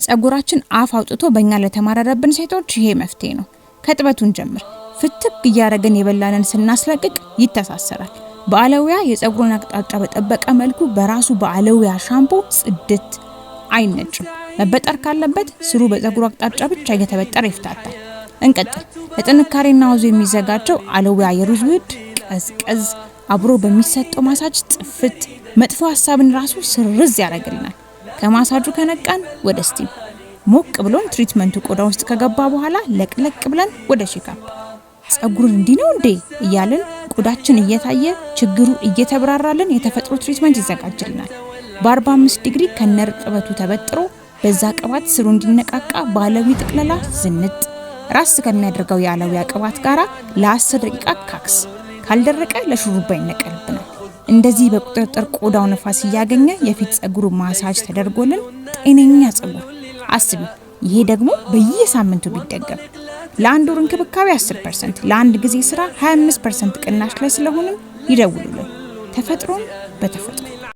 ጸጉራችን አፍ አውጥቶ በእኛ ለተማረረብን ሴቶች ይሄ መፍትሄ ነው። ከጥበቱን ጀምር ፍትክ እያረገን የበላንን ስናስለቅቅ ይተሳሰራል። በአለውያ የጸጉሩን አቅጣጫ በጠበቀ መልኩ በራሱ በአለውያ ሻምፖ ጽድት አይነጭም። መበጠር ካለበት ስሩ በጸጉሩ አቅጣጫ ብቻ እየተበጠረ ይፍታታል። እንቀጥል። ለጥንካሬና ወዙ የሚዘጋጀው አለውያ የሩዝ ውህድ ቀዝቀዝ አብሮ በሚሰጠው ማሳጅ ጥፍት መጥፎ ሐሳብን ራሱ ስርዝ ያደርግልናል። ከማሳጁ ከነቃን ወደ ስቲም ሞቅ ብሎን ትሪትመንቱ ቆዳ ውስጥ ከገባ በኋላ ለቅለቅ ብለን ወደ ቼክአፕ። ጸጉሩን እንዲህ ነው እንዴ እያልን ቆዳችን እየታየ ችግሩ እየተብራራልን የተፈጥሮ ትሪትመንት ይዘጋጅልናል። በ45 ዲግሪ ከነርጥበቱ ተበጥሮ በዛ ቅባት ስሩ እንዲነቃቃ ባለዊ ጥቅለላ ዝንጥ ራስ ከሚያደርገው የአለውያ ቅባት ጋራ ለ10 ደቂቃ ካክስ ካልደረቀ ለሹሩባ ይነቀልብናል። እንደዚህ በቁጥጥር ቆዳው ነፋስ እያገኘ የፊት ጸጉሩ ማሳጅ ተደርጎልን ጤነኛ ጸጉር አስቢ። ይሄ ደግሞ በየሳምንቱ ቢደገም ለአንድ ወር እንክብካቤ 10%፣ ለአንድ ጊዜ ስራ 25% ቅናሽ ላይ ስለሆነ ይደውሉልን። ተፈጥሮን በተፈጥሮ